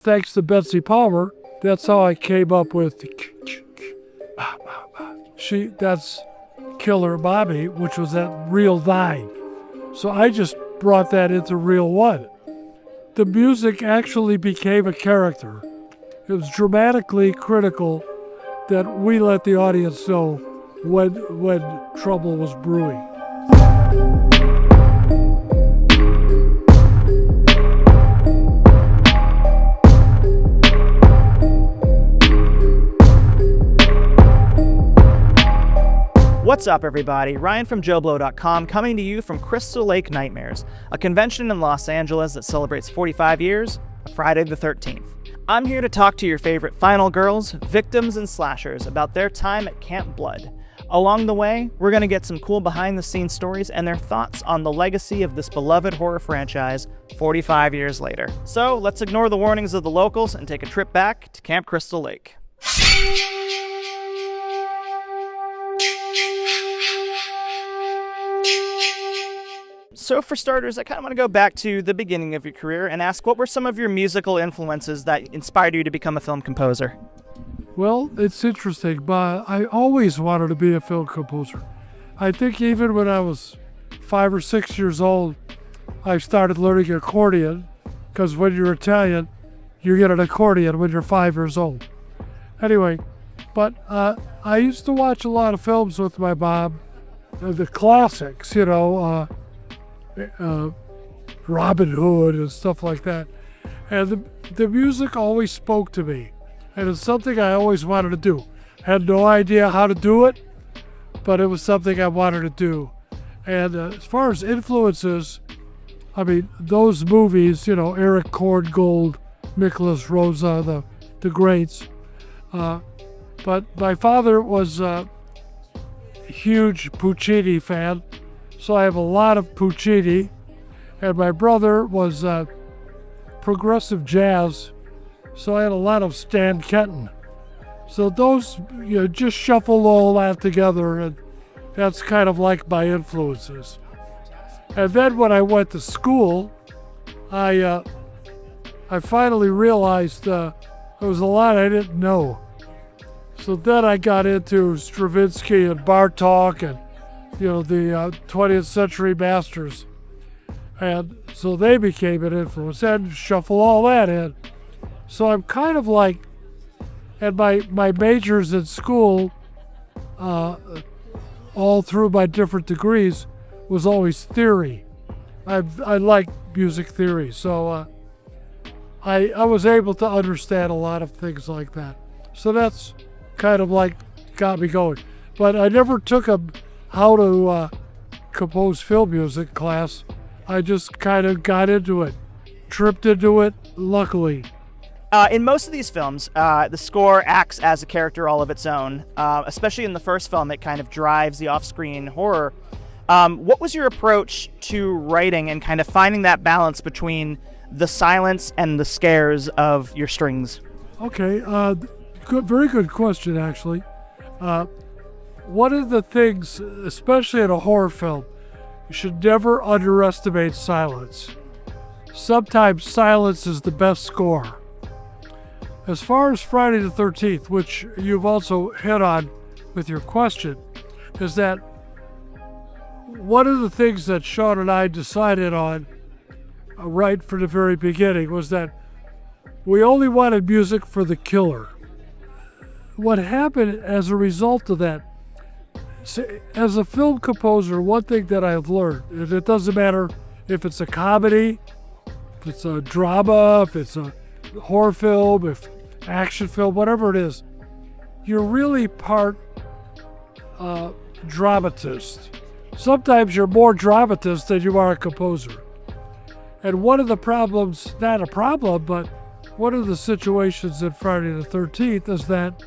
Thanks to Betsy Palmer, that's how I came up with that's Killer Bobby, which was that Reel 9. So I just brought that into Reel 1. The music actually became a character. It was dramatically critical that we let the audience know when trouble was brewing. What's up, everybody? Ryan from JoBlo.com coming to you from Crystal Lake Nightmares, a convention in Los Angeles that celebrates 45 years of Friday the 13th. I'm here to talk to your favorite final girls, victims, and slashers about their time at Camp Blood. Along the way, we're going to get some cool behind-the-scenes stories and their thoughts on the legacy of this beloved horror franchise 45 years later. So let's ignore the warnings of the locals and take a trip back to Camp Crystal Lake. So for starters, I kind of want to go back to the beginning of your career and ask, what were some of your musical influences that inspired you to become a film composer? Well, it's interesting, but I always wanted to be a film composer. I think even when I was 5 or 6 years old, I started learning accordion, because when you're Italian, you get an accordion when you're 5 years old. Anyway, but I used to watch a lot of films with my mom, the classics, Robin Hood and stuff like that. And the music always spoke to me. And it's something I always wanted to do. Had no idea how to do it, but it was something I wanted to do. And as far as influences, I mean, those movies, Eric Korngold, Nicholas Rosa, the greats. But my father was a huge Puccini fan, so I have a lot of Puccini. And my brother was progressive jazz, so I had a lot of Stan Kenton. So those, just shuffle all that together, and that's kind of like my influences. And then when I went to school, I finally realized there was a lot I didn't know. So then I got into Stravinsky and Bartók and, the 20th century masters. And so they became an influence, and shuffle all that in. So I'm kind of like, and my majors in school, all through my different degrees, was always theory. I like music theory, so I was able to understand a lot of things like that. So that's kind of like got me going. But I never took a how to compose film music class. I just kind of got into it, tripped into it, luckily. In most of these films, the score acts as a character all of its own. Especially in the first film, it kind of drives the off-screen horror. What was your approach to writing and kind of finding that balance between the silence and the scares of your strings? Okay, very good question, actually. One of the things, especially in a horror film, you should never underestimate silence. Sometimes silence is the best score. As far as Friday the 13th, which you've also hit on with your question, is that one of the things that Sean and I decided on right from the very beginning was that we only wanted music for the killer. What happened as a result of that, as a film composer, one thing that I've learned, and it doesn't matter if it's a comedy, if it's a drama, if it's a horror film, if action film, whatever it is, you're really part dramatist. Sometimes you're more dramatist than you are a composer. And one of the problems, not a problem, but one of the situations in Friday the 13th is that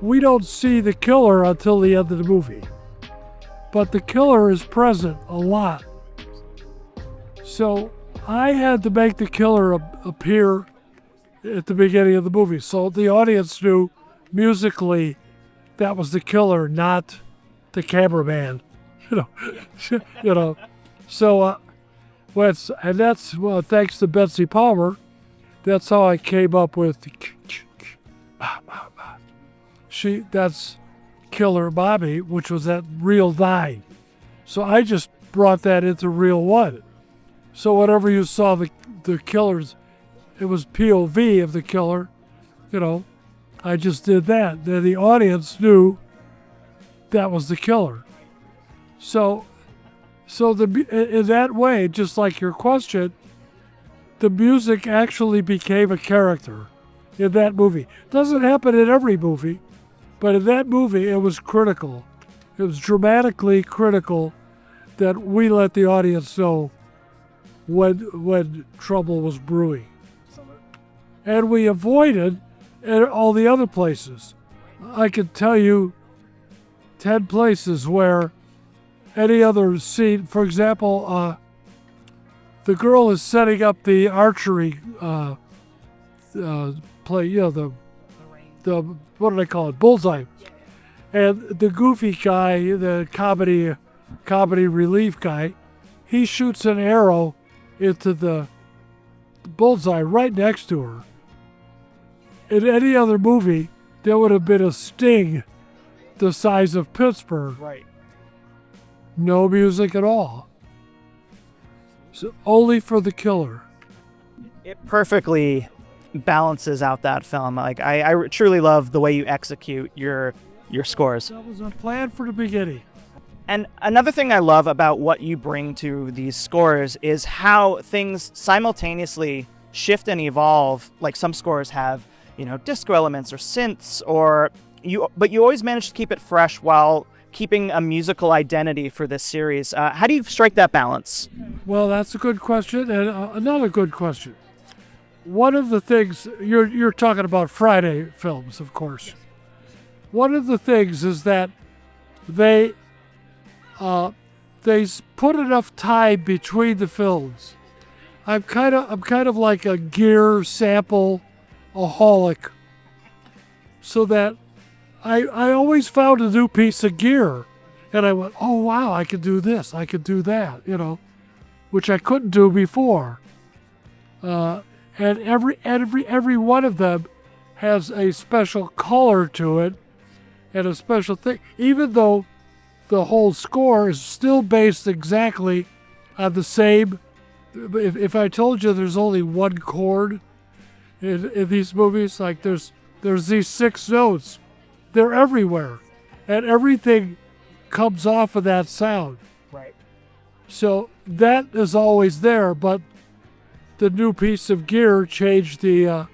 we don't see the killer until the end of the movie. But the killer is present a lot. So I had to make the killer appear at the beginning of the movie, so the audience knew musically that was the killer, not the cameraman. So and that's thanks to Betsy Palmer, That's how I came up with the that's Killer Bobby, which was that Reel 9. So I just brought that into Reel 1. So whenever you saw the killers, it was POV of the killer, you know, I just did that. Then the audience knew that was the killer. So in that way, just like your question, the music actually became a character in that movie. Doesn't happen in every movie, but in that movie, it was critical. It was dramatically critical that we let the audience know when trouble was brewing. And we avoided all the other places. I could tell you 10 places where any other scene, for example, the girl is setting up the archery play, you know, the what do they call it, bullseye. And the goofy guy, the comedy relief guy, he shoots an arrow into the bullseye right next to her. In any other movie, there would have been a sting the size of Pittsburgh. Right. No music at all. So only for the killer. It perfectly balances out that film. Like I truly love the way you execute your scores. That was a plan from the beginning. And another thing I love about what you bring to these scores is how things simultaneously shift and evolve. Like some scores have, you know, disco elements or synths, but you always manage to keep it fresh while keeping a musical identity for this series. How do you strike that balance? Well, that's a good question, and another good question. One of the things you're talking about Friday films, of course. One of the things is that they put enough time between the films. I'm kind of like a gear sample-aholic, so that I always found a new piece of gear, and I went, oh wow, I could do this, I could do that, you know, which I couldn't do before. And every one of them has a special color to it, and a special thing, even though the whole score is still based exactly on the same. If I told you there's only one chord in these movies, like there's these 6 notes, they're everywhere, and everything comes off of that sound. Right. So that is always there, but the new piece of gear changed the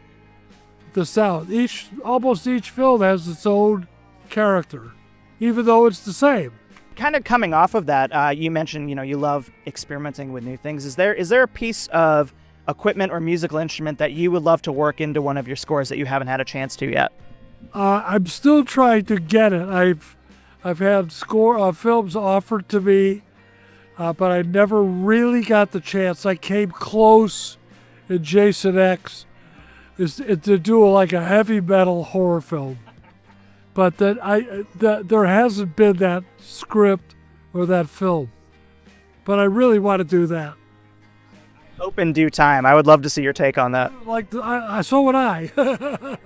sound. Almost each film has its own character, even though it's the same. Kind of coming off of that, you mentioned, you know, you love experimenting with new things. Is there a piece of equipment or musical instrument that you would love to work into one of your scores that you haven't had a chance to yet? I'm still trying to get it. I've had films offered to me, but I never really got the chance. I came close in Jason X to do like a heavy metal horror film, but there hasn't been that script or that film. But I really want to do that. Hope in due time. I would love to see your take on that. So would I.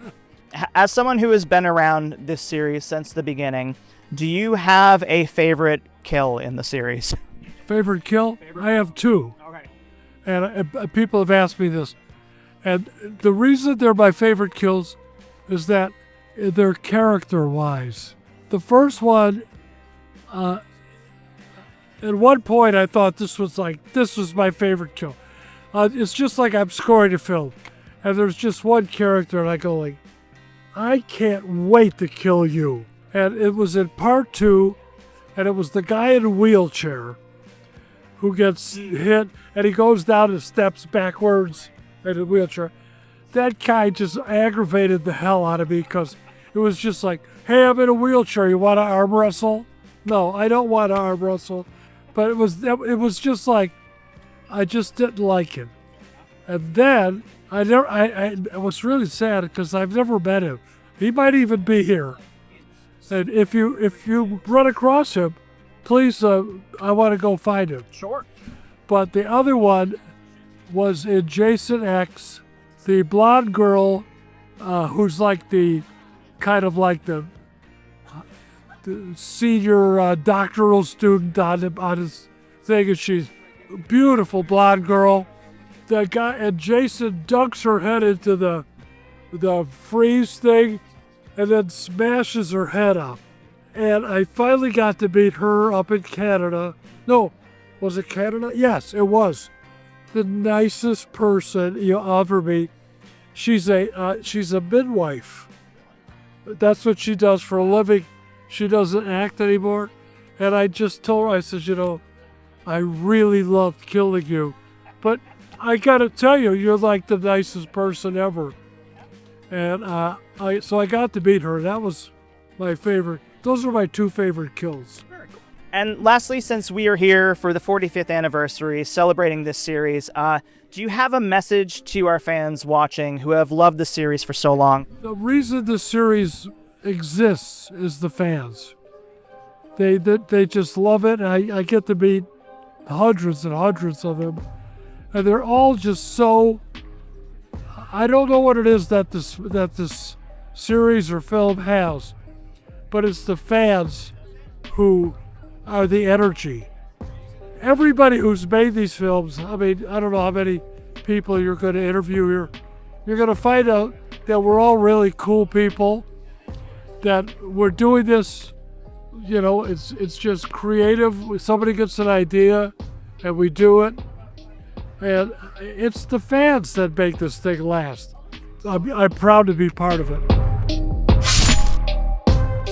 As someone who has been around this series since the beginning, do you have a favorite kill in the series? Favorite kill? I have 2. Okay. And people have asked me this. And the reason they're my favorite kills is that they're character-wise. The first one, at one point I thought this was my favorite kill. It's just like I'm scoring a film, and there's just one character, and I go like, I can't wait to kill you. And it was in part 2, and it was the guy in a wheelchair who gets hit, and he goes down the steps backwards in a wheelchair. That guy just aggravated the hell out of me, because it was just like, hey, I'm in a wheelchair, you want to arm wrestle? No, I don't want to arm wrestle. But it was just like, I just didn't like him. And then I was really sad because I've never met him. He might even be here. And if you run across him, please, I want to go find him. Sure. But the other one was in Jason X, the blonde girl, who's like the kind of like the senior doctoral student on his thing, and she's a beautiful blonde girl. That guy, and Jason dunks her head into the freeze thing, and then smashes her head up. And I finally got to meet her up in Canada. No, was it Canada? Yes, it was. The nicest person you'll ever meet. She's a midwife. That's what she does for a living. She doesn't act anymore. And I just told her, I said, I really loved killing you. But I gotta tell you, you're like the nicest person ever. And so I got to meet her. That was my favorite. Those are my two favorite kills. Very cool. And lastly, since we are here for the 45th anniversary, celebrating this series, do you have a message to our fans watching who have loved the series for so long? The reason the series exists is the fans. They just love it. I get to meet hundreds and hundreds of them, and they're all just so. I don't know what it is that this series or film has, but it's the fans who are the energy. Everybody who's made these films, I mean, I don't know how many people you're going to interview here. You're going to find out that we're all really cool people, that we're doing this, it's just creative. Somebody gets an idea and we do it. And it's the fans that make this thing last. I'm proud to be part of it.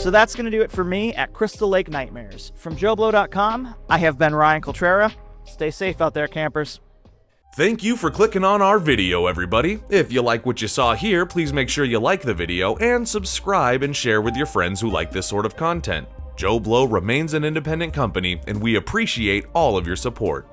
So that's going to do it for me at Crystal Lake Nightmares. From JoBlo.com, I have been Ryan Coltrera. Stay safe out there, campers. Thank you for clicking on our video, everybody. If you like what you saw here, please make sure you like the video and subscribe and share with your friends who like this sort of content. JoBlo remains an independent company, and we appreciate all of your support.